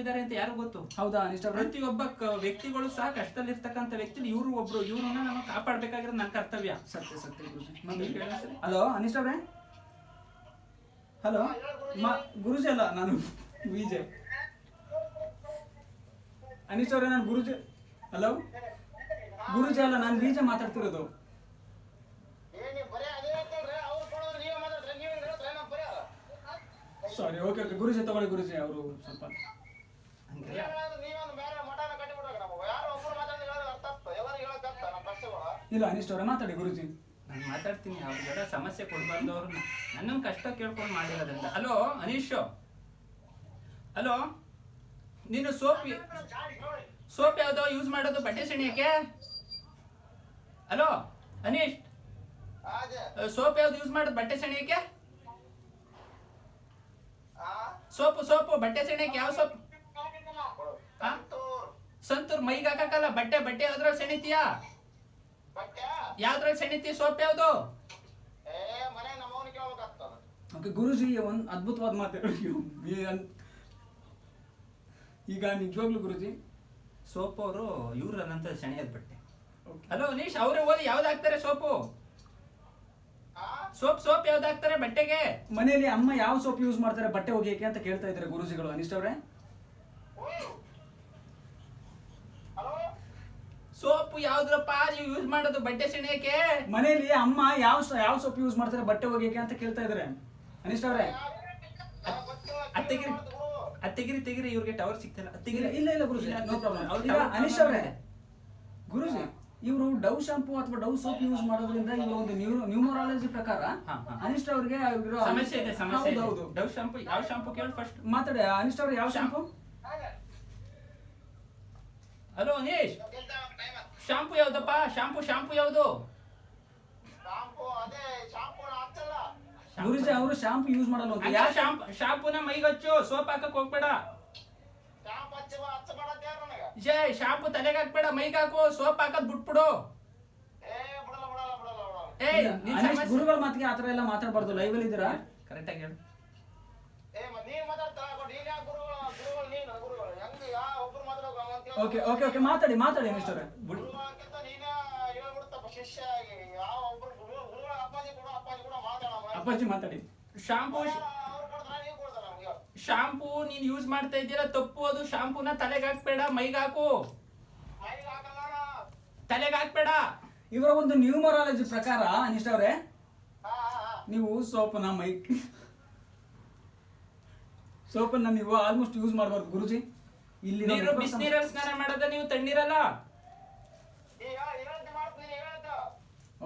ಇದ್ದಾರೆ ಅಂತ ಯಾರು ಗೊತ್ತು? ಹೌದಾ ಅನಿಷ್ಟ ಅವ್ರೆ? ಪ್ರತಿಯೊಬ್ಬ ವ್ಯಕ್ತಿಗಳು ಸಹ ಕಷ್ಟದಲ್ಲಿರ್ತಕ್ಕಂಥ ವ್ಯಕ್ತಿ ಇವ್ರನ್ನ ನಾವು ಕಾಪಾಡ್ಬೇಕಾಗಿರೋದು ನನ್ನ ಕರ್ತವ್ಯ. ಸತ್ಯ ಸತ್ಯ ಗುರುಜಿ. ಹಲೋ ಅನಿಷ್ಟ ಅವ್ರೆ? ಹಲೋ ಗುರುಜಿ ಅಲ್ಲ, ನಾನು ವಿಜಯ್. ಅನಿಷ್ಟ ಅವ್ರೆ, ನಾನು ಗುರುಜಿ. ಹಲೋ ಗುರುಜಿ ಅಲ್ಲ, ನಾನು ವಿಜಯ್ ಮಾತಾಡ್ತಿರೋದು. ಸಾರಿ. ಓಕೆ ಓಕೆ ಗುರುಜಿ ತಗೊಳ್ಳಿ. ಗುರುಜಿ ಅವರು ಸ್ವಲ್ಪ ಇಲ್ಲ ಅನಿಷ್ಟ ಅವ್ರೆ ಮಾತಾಡಿ ಗುರುಜಿ. ನಾನು ಮಾತಾಡ್ತೀನಿ. ಅವ್ರಿಗೆಲ್ಲ ಸಮಸ್ಯೆ ಕೊಡಬಾರ್ದು. ಅವ್ರನ್ನ ನನ್ನನ್ನು ಕಷ್ಟ ಕೇಳ್ಕೊಂಡು ಮಾಡಿರೋದ್ರಿಂದ. ಹಲೋ ಅನೀಶ್, ಹಲೋ, ನೀನು ಸೋಪ್ ಯಾವ್ದೋ ಯೂಸ್ ಮಾಡೋದು ಬಟ್ಟೆ ಸೆಣಿಯಕ್ಕೆ? ಹಲೋ ಅನೀಶ್, ಸೋಪ್ ಯಾವ್ದು ಯೂಸ್ ಮಾಡೋದು ಬಟ್ಟೆ ಸೆಣಿಯಕ್ಕೆ? ಸೋಪು ಬಟ್ಟೆ ಸೆಣಿಯಕ್ಕೆ ಯಾವ ಸೋಪ್? ಸಂತೂರ್ ಮೈಗೆ ಹಾಕಲ್ಲ. ಬಟ್ಟೆ ಯಾವ್ದ್ರಲ್ಲಿ ಸೆಣಿತೀಯಾ? ಯಾವ್ದ್ರಲ್ಲಿ ಸೆಣಿತೀಯ? ಸೋಪ್ ಯಾವ್ದು? ಓಕೆ ಗುರುಜಿ, ಒಂದು ಅದ್ಭುತವಾದ ಮಾತು. ಈಗ ನಿಜವಾಗ್ಲು ಗುರುಜಿ, ಸೋಪ್ ಅವರು ಇವ್ರನ್ನಂತ ಸೆಣೆಯೋದು ಬಟ್ಟೆ. ಹಲೋ ಅನೀಶ್, ಅವರೇ ಓದಿ ಯಾವ್ದು ಹಾಕ್ತಾರೆ ಸೋಪು? ಸೋಪ್ ಯಾವ್ದು ಹಾಕ್ತಾರೆ ಬಟ್ಟೆಗೆ? ಮನೆಯಲ್ಲಿ ಅಮ್ಮ ಯಾವ ಸೋಪ್ ಯೂಸ್ ಮಾಡ್ತಾರೆ ಬಟ್ಟೆ ಒಗೆಯಕ್ಕೆ ಅಂತ ಕೇಳ್ತಾ ಇದ್ದಾರೆ ಗುರುಜಿಗಳು. ಅನಿಷ್ಟ ಅವ್ರೆ? ಸೋಪ್ ಯಾವ್ದ್ರಪ್ಪ ನೀವು ಯೂಸ್ ಮಾಡೋದು ಬಟ್ಟೆ ಸೆಣೆಯಕ್ಕೆ? ಮನೆಯಲ್ಲಿ ಅಮ್ಮ ಯಾವ ಸೋಪ್ ಯೂಸ್ ಮಾಡ್ತಾರೆ ಬಟ್ಟೆ ಒಗೆಯಕ್ಕೆ ಅಂತ ಕೇಳ್ತಾ ಇದ್ದಾರೆ ಅನಿಷ್ಟ ಅವ್ರೆ. ತೆಗಿರಿ ಇವ್ರಿಗೆ ಟವರ್ ಸಿಗ್ತಿಲ್ಲ. ಇಲ್ಲ ಗುರುಜಿ, ನೋ ಪ್ರಾಬ್ಲಮ್. ಅನಿಷ್ಟ ಅವ್ರೆ, ಗುರುಜಿ ಇವರು ಡವ್ ಶಾಂಪೂ ಅಥವಾ ಡವ್ ಸೋಪ್ ಯೂಸ್ ಮಾಡೋದ್ರಿಂದ ಇವರು ಒಂದು ನ್ಯೂಮರಾಲಜಿ ಪ್ರಕಾರ ಅನಿಷ್ಟ ಅವ್ರಿಗೆ ಸಮಸ್ಯೆ ಇದೆ. ಹೌದು. ಡವ್ ಶಾಂಪೂ ಯಾವ ಶಾಂಪೂ ಕೇಳಿ ಫಸ್ಟ್ ಮಾತಾಡಿ. ಅನಿಷ್ಟ ಅವ್ರೆ ಯಾವ ಶಾಂಪೂ? ಹಲೋ ಅನೀಶ್, ಶಾಂಪೂ ಯಾವ್ದಪ್ಪ? ಶಾಂಪೂ ಯಾವ್ದು? ಗುರುಜಿ ಅವರು ಶಾಂಪೂ ಯೂಸ್ ಮಾಡಲ್ಲ ಅಂತ. ಶಾಂಪೂನ ಮೈಗಚ್ಚು, ಸೋಪ್ ಹಾಕಕ್ ಹೋಗ್ಬೇಡ. ಶಾಂಪೂ ತಲೆಗೆ ಹಾಕ್ಬೇಡ, ಮೈಗೆ ಹಾಕು. ಸೋಪ್ ಹಾಕದ್ ಬಿಟ್ಬಿಡು. ಗುರುಗಳ ಮಾತಿಗೆ ಆತರ ಎಲ್ಲ ಮಾತಾಡಬಾರ್ದು. ಲೈವ್ ಅಲ್ಲಿ ಇದ್ದೀರಾ? ಕರೆಕ್ಟ್ ಆಗಿ ಹೇಳು. ಓಕೆ ಮಾತಾಡಿ ಅನಿಷ್ಟ ಅವ್ರೆ. ಅಪ್ಪಾಜಿ ಮಾತಾಡಿ. ಶಾಂಪೂ ನೀನ್ ಯೂಸ್ ಮಾಡ್ತಾ ಇದ್ದೀರಾ ತಪ್ಪು. ಅದು ಶಾಂಪೂನ ತಲೆಗೆ ಹಾಕ್ಬೇಡ, ಮೈಗೆ ಹಾಕು. ತಲೆಗೆ ಹಾಕ್ಬೇಡ. ಇವರ ಒಂದು ನ್ಯೂಮರಾಲಜಿ ಪ್ರಕಾರ ಅನಿಷ್ಟ ಅವ್ರೆ, ನೀವು ಸೋಪನ್ನ ನೀವು ಆಲ್ಮೋಸ್ಟ್ ಯೂಸ್ ಮಾಡಬಾರ್ದು ಗುರುಜಿ. ಇಲ್ಲಿ ಬಿಸಿನೀರಲ್ಲಿ ಸ್ನಾನ ಮಾಡೋದ ನೀವು? ತಣ್ಣೀರಲ್ಲ.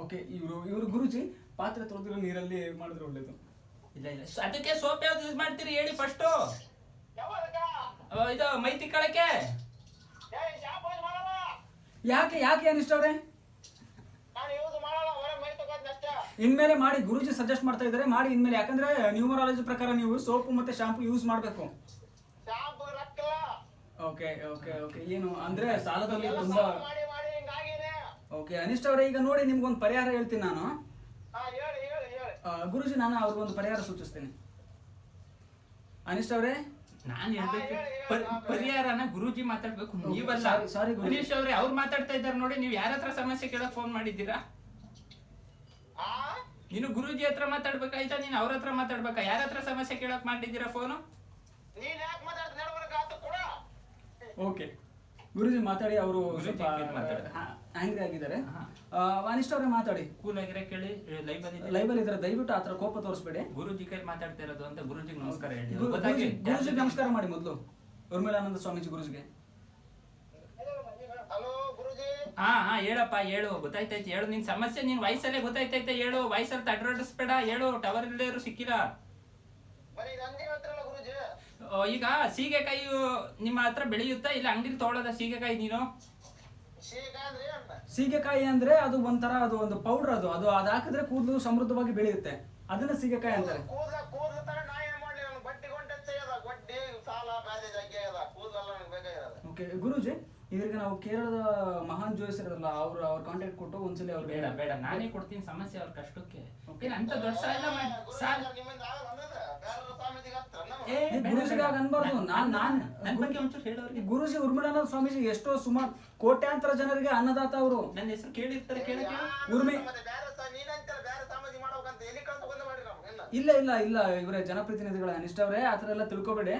ಓಕೆ, ಇವರು ಗುರುಜಿ ಪಾತ್ರೆ ತೊಳೆದಿರೋ ನೀರಲ್ಲಿ ಮಾಡಿದ್ರೆ ಒಳ್ಳೇದು. ಇಲ್ಲ ಅದಕ್ಕೆ ಸೋಪ್ ಯಾವ್ದು ಯೂಸ್ ಮಾಡ್ತೀರಿ ಹೇಳಿ ಫಸ್ಟ್. ಇದು ಮೈ ತಿಕ್ಕಳಕ್ಕೆ ಯಾಕೆ ಅನಿಷ್ಟ ಅವ್ರೆ? ಇನ್ಮೇಲೆ ಮಾಡಿ. ಗುರುಜಿ ಸಜೆಸ್ಟ್ ಮಾಡ್ತಾ ಇದ್ದಾರೆ ಮಾಡಿ ಇನ್ಮೇಲೆ. ಯಾಕಂದ್ರೆ ನ್ಯೂಮರಾಲಜಿ ಪ್ರಕಾರ ನೀವು ಸೋಪು ಮತ್ತೆ ಶಾಂಪು ಯೂಸ್ ಮಾಡ್ಬೇಕು. ಓಕೆ ಏನು ಅಂದ್ರೆ ಸಾಲದಲ್ಲಿ ತುಂಬಾ. ಓಕೆ ಅನಿಷ್ಟ ಅವರೇ, ಈಗ ನೋಡಿ ನಿಮ್ಗೊಂದು ಪರಿಹಾರ ಹೇಳ್ತೀನಿ ನಾನು. ಗುರುಜಿ ನಾನು ಅವ್ರಿಗೊಂದು ಪರಿಹಾರ ಸೂಚಿಸ್ತೇನೆ. ಅನಿಷ್ಟ ಅವರೇ, ನಾನು ಹೇಳ್ಬೇಕು ಪರಿಹಾರನ ಗುರುಜಿ ಮಾತಾಡ್ಬೇಕು, ನೀವಲ್ಲ. ಸಾರಿ ಅನೀಶ್ ಅವ್ರೆ, ಅವ್ರು ಮಾತಾಡ್ತಾ ಇದ್ದಾರೆ ನೋಡಿ. ನೀವು ಯಾರ ಹತ್ರ ಸಮಸ್ಯೆ ಕೇಳಕ್ ಫೋನ್ ಮಾಡಿದ್ದೀರಾ? ನೀನು ಗುರುಜಿ ಹತ್ರ ಮಾತಾಡ್ಬೇಕಾಯ್ತಾ? ನೀನು ಅವ್ರ ಹತ್ರ ಮಾತಾಡ್ಬೇಕಾ? ಯಾರ ಹತ್ರ ಸಮಸ್ಯೆ ಕೇಳಕ್ ಮಾಡಿದ್ದೀರಾ ಫೋನು? ಓಕೆ ಗುರುಜಿ ಮಾತಾಡಿ. ಅವರು ಸ್ವಲ್ಪ ಆಂಗ್ರಿ ಆಗಿದ್ದಾರೆ. ಅನಿಷ್ಟ ಅವರೇ ಮಾತಾಡಿ. ಕೂಲ್ ಆಗಿರ ಕೇಳಿ. ಲೈವ್ ಅಲ್ಲಿ ಇದ್ದಾರೆ, ದಯವಿಟ್ಟು ಆತರ ಕೋಪ ತೋರಿಸ್ಬೇಡಿ. ಗುರುಜಿ ಕೈ ಮಾತಾಡ್ತಾ ಇರೋದು ಅಂತ ಗುರುಜಿಗೆ ನಮಸ್ಕಾರ ಹೇಳಿ. ಗುರುಜಿ ನಮಸ್ಕಾರ ಮಾಡಿ ಮೊದಲು. ಉರ್ಮಿಳಾನಂದ ಸ್ವಾಮೀಜಿ ಗುರುಜಿಗೆ. ಹಾ ಹೇಳಪ್ಪ, ಹೇಳು. ಗೊತ್ತಾಯ್ತೈತೆ, ಹೇಳು ನಿನ್ ಸಮಸ್ಯೆ. ನಿನ್ ವಯಸ್ಸಲ್ಲೇ ಗೊತ್ತಾಯ್ತೈತೆ, ಹೇಳು. ವಯಸ್ಸಲ್ಲಿ ತಡ್ರಡಿಸ್ಬೇಡ, ಹೇಳು. ಟವರ್ ಇಲ್ಲದೆ ಸಿಕ್ಕಿಲ್ಲ. ಈಗ ಸೀಗೆಕಾಯಿ ನಿಮ್ಮ ಹತ್ರ ಬೆಳೆಯುತ್ತಾ ಇಲ್ಲ ಅಂಗಡಿ ತಗೊಳ್ಳೋದ ಸೀಗೆಕಾಯಿ ನೀನು? ಸೀಗೆಕಾಯಿ ಅಂದ್ರೆ ಅದು ಒಂಥರ, ಅದು ಒಂದು ಪೌಡರ್. ಅದು ಹಾಕಿದ್ರೆ ಕೂದಲು ಸಮೃದ್ಧವಾಗಿ ಬೆಳೆಯುತ್ತೆ. ಅದನ್ನ ಸೀಗೆಕಾಯಿ ಅಂತಾರೆ. ಓಕೆ ಗುರುಜಿ, ಇವರಿಗೆ ನಾವು ಕೇರಳದ ಮಹಾನ್ ಜೋಯಿಸ್ ಇರೋದಲ್ಲ, ಅವ್ರ ಕಾಂಟ್ಯಾಕ್ಟ್ ಕೊಟ್ಟು ಒಂದ್ಸಲಿ ಅವ್ರು. ಬೇಡ ನಾನೇ ಕೊಡ್ತೀನಿ ಸಮಸ್ಯೆ ಅವ್ರ ಕಷ್ಟಕ್ಕೆ. ಅಂತ ದೊಡ್ಡ ಏ, ಬೇಡ, ಗುರುಜಿಗಾಗ ಬೇಡ. ಅನ್ಬಾರ್ದು. ನನ್ ಬಗ್ಗೆ ಒಂಚೂರು ಹೇಳೋರಿಗೆ. ಗುರುಜಿ ಉರ್ಮಿಳಾನಂದ ಸ್ವಾಮೀಜಿ ಎಷ್ಟೋ ಸುಮಾರು ಕೋಟ್ಯಾಂತರ ಜನರಿಗೆ ಅನ್ನದಾತ ಅವರು. ನನ್ನ ಹೆಸರು ಕೇಳಿರ್ತಾರೆ, ಕೇಳಕ್ಕೆ. ಉರ್ಮಿ ಇಲ್ಲ ಇಲ್ಲ ಇಲ್ಲ ಇವರೇ ಜನಪ್ರತಿನಿಧಿಗಳ ಅನಿಷ್ಟ ಅವರೇ, ಆ ಥರ ಎಲ್ಲ ತಿಳ್ಕೊಬೇಡಿ.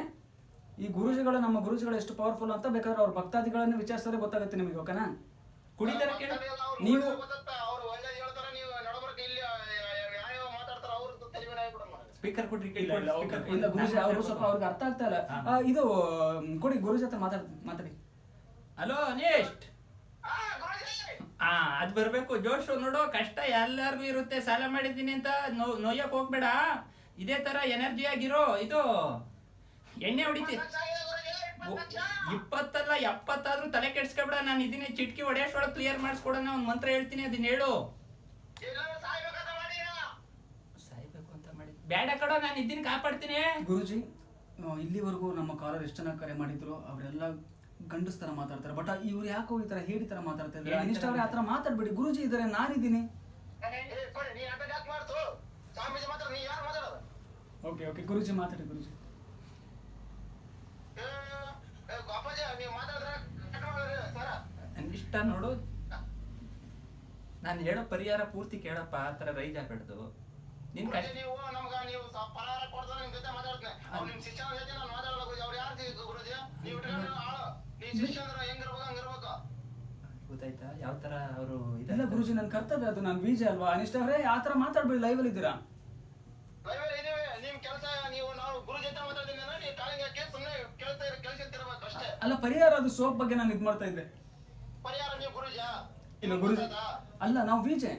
ಈ ಗುರುಜಿಗಳು, ನಮ್ಮ ಗುರುಜಿಗಳು ಎಷ್ಟು ಪವರ್ಫುಲ್ ಅಂತ ಬೇಕಾದ್ರೆ ಅವ್ರ ಭಕ್ತಾದಿಗಳನ್ನು ವಿಚಾರಿಸಿದ್ರೆ ಗೊತ್ತಾಗುತ್ತೆ ನಿಮಗೆ, ಓಕೆನಾ? ಕುಡಿತಾರೆ ಕೇಳ. ನೀವು ಸ್ಪೀಕರ್ ಕೊಡ್ರಿ, ಕೇಳಿ. ಇಲ್ಲ ಗುರುಜಿ ಅವರು ಸ್ವಲ್ಪ ಅವ್ರಿಗೆ ಅರ್ಥ ಆಗ್ತಾ ಇಲ್ಲ. ಇದು ಕೊಡಿ ಗುರುಜಿ ಹತ್ರ ಮಾತಾಡಿ. Hello next. ಅದ್ ಬರ್ಬೇಕು ಜೋಶು. ನೋಡು, ಕಷ್ಟ ಎಲ್ಲಾರ್ಗು ಇರುತ್ತೆ. ಸಾಲ ಮಾಡಿದ್ದೀನಿ ಅಂತ ನೋಯಕ್ ಹೋಗ್ಬೇಡ. ಇದೇ ತರ ಎನರ್ಜಿ ಆಗಿರೋ. ಇದು ಎಣ್ಣೆ ಹೊಡಿತಿ 20 ಅಲ್ಲ 70 ಆದ್ರೂ ತಲೆ ಕೆಡ್ಸ್ಕೊಬೇಡ. ನಾನು ಇದನ್ನೇ ಚಿಟ್ಕಿ ಹೊಡೆಯೋಷ್ಟೊಳಗೆ ಕ್ಲಿಯರ್ ಮಾಡಿಸ್ಕೊಡೋಣ. ಒಂದ್ ಮಂತ್ರ ಹೇಳ್ತೀನಿ, ಅದನ್ನ ಹೇಳು. ಸಾಯ್ಬೇಕು ಅಂತ ಮಾಡಿ ಬೇಡ ಕಡೋ, ನಾನು ಇದನ್ನ ಕಾಪಾಡ್ತೀನಿ. ಗುರುಜಿ, ಇಲ್ಲಿವರೆಗೂ ನಮ್ಮ ಕಾಲರ್ ಎಷ್ಟು ಜನ ಕರೆ ಮಾಡಿದ್ರು ಅವರೆಲ್ಲ ಗಂಡಸ್ತರ ಮಾತಾಡ್ತಾರೆ. ಬಟ್ ಇವ್ರು ಯಾಕೋ ಈ ತರ ಹೇಳಿ ತರ ಮಾತಾಡ್ತಾ ಇದ್ದಾರೆ. ಅನಿಷ್ಟ ಅವ್ರೆ ಆ ತರ ಮಾತಾಡ್ಬೇಡಿ. ಗುರುಜಿ ಇದಾರೆ, ನಾನಿದ್ದೀನಿ. ಓಕೆ ಓಕೆ ಗುರುಜಿ ಮಾತಾಡಿ. ಗುರುಜಿ ಇಷ್ಟ ನೋಡು, ನಾನು ಹೇಳೋ ಪರಿಹಾರ ಪೂರ್ತಿ ಕೇಳಪ್ಪ. ಆ ತರ ರೈಜ್ ಆಗ್ಬಿಡ್ದು. ನಿನ್ ಕಷ್ಟ ಗೊತ್ತಾಯ್ತಾ ಯಾವ ತರ ಅವರು? ಇಲ್ಲ ಗುರುಜಿ, ನನ್ನ ಕರ್ತವ್ಯ ಅದು, ನಾನು ವಿಜೆ ಅಲ್ವಾ? ಅನಿಷ್ಟ ಅವರೇ ಆ ತರ ಮಾತಾಡ್ಬೇಡಿ. ಲೈವ್ ಅಲ್ಲಿ ಇದ್ದೀರಾ? ಅಲ್ಲ ಪರಿಹಾರ ಅದು ಸೋಪ್ ಬಗ್ಗೆ ನಾನು ಇದ್ ಮಾಡ್ತಾ ಇದ್ದೆ. ಇಲ್ಲ ಗುರುಜಿ, ಅಲ್ಲ ನಾವು ವಿಜೆ.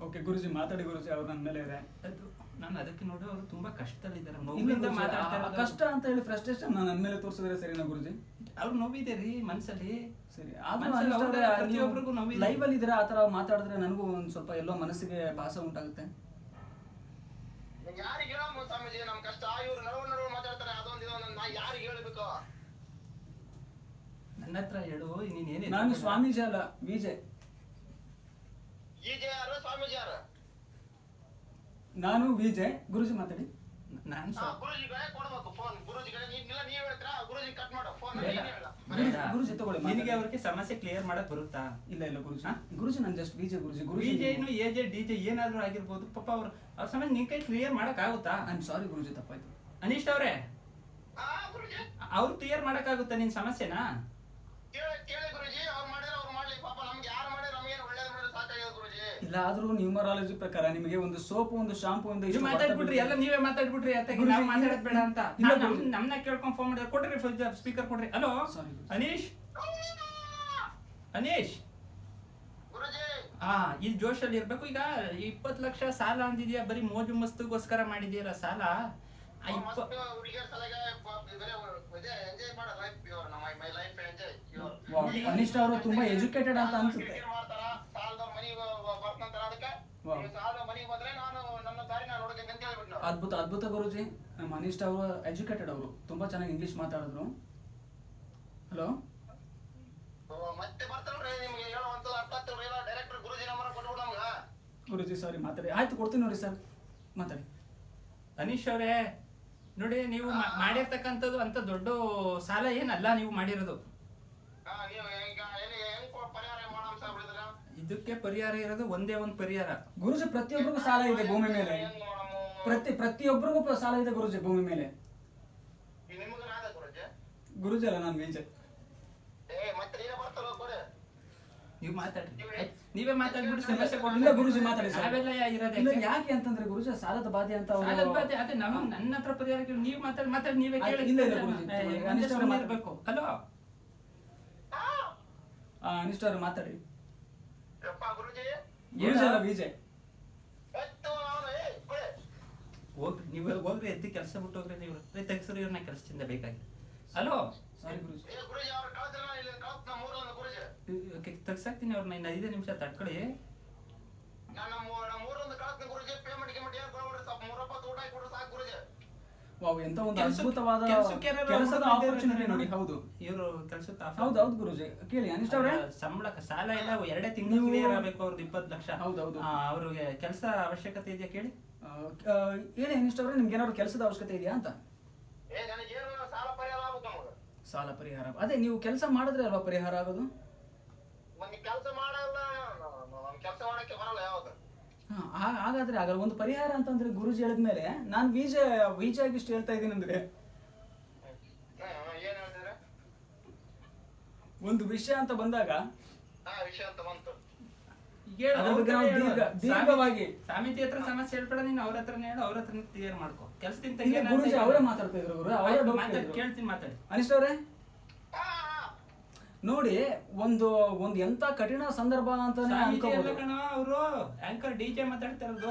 ಓಕೆ ಗುರುಜಿ ಮಾತಾಡಿ. ಗುರುಜಿ ಅವ್ರು ನನ್ನ ಮೇಲೆ ಇದೆ. ಅದು ನಾನು ಅದಕ್ಕೆ ನೋಡಿ ಅವರು ತುಂಬಾ ಕಷ್ಟದಲ್ಲಿದ್ದಾರೆ. ಇಲ್ಲ ನೋವಿಂದ ಗುರೂಜಿ, ಮಾತಾಡ್ತಾರೆ. ಕಷ್ಟ ಅಂತ ಹೇಳಿ ಫ್ರಸ್ಟ್ರೇಷನ್ ನನ್ನ ಮೇಲೆ ತೋರಿಸಿದ್ರೆ ಸರಿನಾ ಗುರುಜಿ? ಅವ್ರು ನೋವಿದೆ ರೀ ಮನ್ಸಲ್ಲಿ. ಸರಿ, ಪ್ರತಿಯೊಬ್ಬರಿಗೂ ನೋವಿದೆ. ಲೈವ್ ಅಲ್ಲಿ ಇದ್ರೆ ಆತರ ಮಾತಾಡಿದ್ರೆ ನನಗೂ ಒಂದ್ ಸ್ವಲ್ಪ ಎಲ್ಲೋ ಮನಸ್ಸಿಗೆ ಭಾಸ ಉಂಟಾಗುತ್ತೆ. ನನ್ನ ಹತ್ರ ಹೇಳು. ನೀನ್ ಏನೇ ನಾನು ಸ್ವಾಮೀಜಿ ಅಲ್ಲ, ವಿಜೆ. ನಾನು ವಿಜೆ. ಗುರುಜಿ ಮಾತಾಡಿ. ನಾನು ಗುರುಜಿ ತಗೊಳ್ಳಿ. ನಿನಗೆ ಅವ್ರಿಗೆ ಸಮಸ್ಯೆ ಕ್ಲಿಯರ್ ಮಾಡಕ್ ಬರುತ್ತಾ? ಇಲ್ಲ ಇಲ್ಲ ಗುರುಜಿ. ಗುರುಜಿ ನಾನು ಜಸ್ಟ್ ವಿಜೆ. ಗುರುಜಿ ವಿಜೆನು ಎಜೆ ಡಿಜೆ ಏನಾದ್ರೂ ಆಗಿರ್ಬೋದು. ಪಾಪ ಅವ್ರ ಸಮಸ್ಯೆ ನಿನ್ ಕೈ ಕ್ಲಿಯರ್ ಮಾಡಕ್ ಆಗುತ್ತಾ? ಐ ಆಮ್ ಸಾರಿ ಗುರುಜಿ, ತಪ್ಪಾಯ್ತು. ಅನಿಷ್ಟ ಅವ್ರೆ, ಅವ್ರು ಕ್ಲಿಯರ್ ಮಾಡಕ್ ಆಗುತ್ತಾ ನಿನ್ ಸಮಸ್ಯೆನಾ? ಇಲ್ಲ ಆದ್ರೂ ನ್ಯೂಮರಾಲಜಿ ಪ್ರಕಾರ ನಿಮಗೆ ಒಂದು ಸೋಪ್, ಒಂದು ಶಾಂಪು, ಒಂದು ನೀವು ಮಾತಾಡ್ಬಿಟ್ರಿ, ಎಲ್ಲ ನೀವೇ ಮಾತಾಡ್ಬಿಟ್ರಿ. ನಾವು ಮಾತಾಡೋದ್ ಬೇಡ ಅಂತ ನಮ್ನ ಕೇಳ್ಕೊಂಡ್ ಫೋನ್ ಮಾಡಿದ್ರೆ ಕೊಡ್ರಿ, ಸ್ಪೀಕರ್ ಕೊಡ್ರಿ. ಹಲೋ ಅನೀಶ್, ಅನೀಶ್. ಈ ಜೋಶಲ್ಲಿ ಇರ್ಬೇಕು. ಈಗ 20 ಲಕ್ಷ ಸಾಲ ಅಂದಿದ್ಯಾ, ಬರೀ ಮೋಜು ಮಸ್ತಿಗೋಸ್ಕರ ಮಾಡಿದ್ಯಲ್ಲ ಸಾಲ. ಅನಿಷ್ಟ ಅವರು ತುಂಬಾ ಎಜುಕೇಟೆಡ್ ಅಂತ ಅನ್ಸುತ್ತೆ. ಅದ್ಭುತ ಅದ್ಭುತ ಗುರುಜಿ. ನಮ್ಮ ಅನಿಷ್ಟ ಅವರು ಎಜುಕೇಟೆಡ್, ಅವರು ತುಂಬಾ ಚೆನ್ನಾಗಿ ಇಂಗ್ಲಿಷ್ ಮಾತಾಡಿದ್ರು. ಹಲೋ ಗುರುಜಿ ಸಾರಿ, ಮಾತಾಡಿ. ಆಯ್ತು ಕೊಡ್ತೀನಿ ನೋಡಿ ಸರ್, ಮಾತಾಡಿ. ಅನೀಶ್ ಅವರೇ ನೋಡಿ, ನೀವು ಮಾಡಿರ್ತಕ್ಕಂಥದ್ದು ಅಂತ ದೊಡ್ಡ ಸಾಲ ಏನಲ್ಲ ನೀವು ಮಾಡಿರೋದು. ಇದಕ್ಕೆ ಪರಿಹಾರ ಇರೋದು ಒಂದೇ ಒಂದು ಪರಿಹಾರ ಗುರುಜಿ. ಪ್ರತಿಯೊಬ್ಬರಿಗೂ ಸಾಲ ಇದೆ ಭೂಮಿ ಮೇಲೆ. ಪ್ರತಿಯೊಬ್ಬರಿಗೂ ಸಾಲ ಇದೆ ಗುರುಜಿ ಭೂಮಿ ಮೇಲೆ. ಗುರುಜಿ ಅಲ್ಲ, ನಾನು ವಿಜಯ್. ನೀವು ಮಾತಾಡ್ರಿ, ನೀವೇ ಮಾತಾಡ್ಬಿಟ್ಟು ಸಮಸ್ಯೆ ಇಲ್ಲ ಗುರುಜಿ ಮಾತಾಡಿ ಸರ್. ಅವೆಲ್ಲ ಇರೋದೇ ಇಲ್ಲ, ಯಾಕೆ ಅಂತಂದ್ರೆ ಗುರುಜಿ ಸಾಲದ ಬಾಧೆ ಅಂತ ಸಾಲದ ಬಾಧೆ. ಅದೇ ನನ್ನ ಹತ್ರ ಪರಿಹಾರ ಕೇಳಿ ನೀವು ಮಾತಾಡಿ ನೀವೇ ಕೇಳಿ. ಇಲ್ಲ ಇಲ್ಲ ಗುರುಜಿ, ಇರ್ಬೇಕು. ಹಲೋ ಅನಿಷ್ಟ ಅವರು ಮಾತಾಡಿ. ಗುರುಜಿ ಅಲ್ಲ ವಿಜಯ್. ಹೋಗ್ರಿ, ನೀವು ಹೋಗ್ರಿ, ಎದ್ದು ಕೆಲಸ ಬಿಟ್ಟು ಹೋಗ್ರಿ. ನೀವು ತೆಗ್ಸ್ರಿ ಇವ್ರನ್ನ ಕೆಲಸದಿಂದ ಬೇಕಾಗಿ. ಹಲೋ ಸಾರಿ ಗುರುಜಿ, ತೆಗ್ಸಾಕ್ತೀನಿ ಅವ್ರನ್ನ. ಇನ್ನು 5 ನಿಮಿಷ ತಡ್ಕೊಳ್ಳಿ. ವಾವ್, ಎಂತ ಒಂದು ಕೆಲ್ಸಕ್ಕೆ- ಅದ್ಭುತವಾದ ಕೆಲ್ಸಕ್ಕೆ ಯಾರಾದ್ರು ಕೆಲಸದ ಹುಡುಗ್ರು ಆಪರ್ಚುನಿಟಿ ಇದ್ದಾರೆ ನೋಡಿ. ಹೌದು ಇವರು ಕೆಲಸದ ಹೌದು ಗುರುಜಿ. ಕೇಳಿ ಅನಿಷ್ಟ ಅವ್ರೆ, ಸಂಬಳ ಸಾಲ ಇಲ್ಲ, 2 ತಿಂಗಳು ಕ್ಲಿಯರ್ ಆಗಬೇಕು ಅವ್ರದ್ದು 20 ಲಕ್ಷ. ಹೌದೌದು. ಅವ್ರಿಗೆ ಕೆಲಸ ಅವಶ್ಯಕತೆ ಇದೆಯಾ ಕೇಳಿ. ಹೇಳಿ ಅನಿಷ್ಟ ಅವ್ರೆ, ನಿಮ್ಗೆ ಏನಾದ್ರು ಕೆಲಸದ ಅವಶ್ಯಕತೆ ಇದೆಯಾ ಅಂತ. ಸಾಲ ಪರಿಹಾರ, ಅದೇ ನೀವು ಕೆಲಸ ಮಾಡಿದ್ರೆ ಅಲ್ವಾ ಪರಿಹಾರ ಆಗೋದು. ಹಾಗಾದ್ರೆ ಆಗಲ್ಲ. ಒಂದು ಪರಿಹಾರ ಅಂತಂದ್ರೆ ಗುರುಜಿ ಹೇಳಿದ್ಮೇಲೆ ನಾನು ವೀಜಾಗಿ ಇಷ್ಟು ಹೇಳ್ತಾ ಇದ್ದೀನಿ ಅಂದ್ರೆ ಒಂದು ವಿಷಯ ಅಂತ ಬಂದಾಗ ಅದ್ರ ಬಗ್ಗೆ ನಾವು ದೀರ್ಘವಾಗಿ ಸಮಿತಿ ಹತ್ರ ಸಮಸ್ಯೆ ಹೇಳ್ಬೇಡ, ನೀನು ಅವ್ರ ಹತ್ರನೇ ಹೇಳು, ಅವ್ರ ಹತ್ರ ಕ್ಲಿಯರ್ ಮಾಡ್ಕೊ. ಕೆಲಸದಿಂದ ಗುರುಜಿ ಅವರೇ ಮಾತಾಡ್ತಾ ಇದ್ರು, ಕೇಳ್ತೀನಿ, ಮಾತಾಡಿ. ಅನಿಷ್ಟ ಅವ್ರೆ ನೋಡಿ, ಒಂದು ಎಂತ ಕಠಿಣ ಸಂದರ್ಭ ಅಂತಾನೆ ಅನ್ಕೋಬಹುದು. ಅವರು ಆಂಕರ್ DJ ಮಾತಾಡ್ತಾ ಇರೋದು.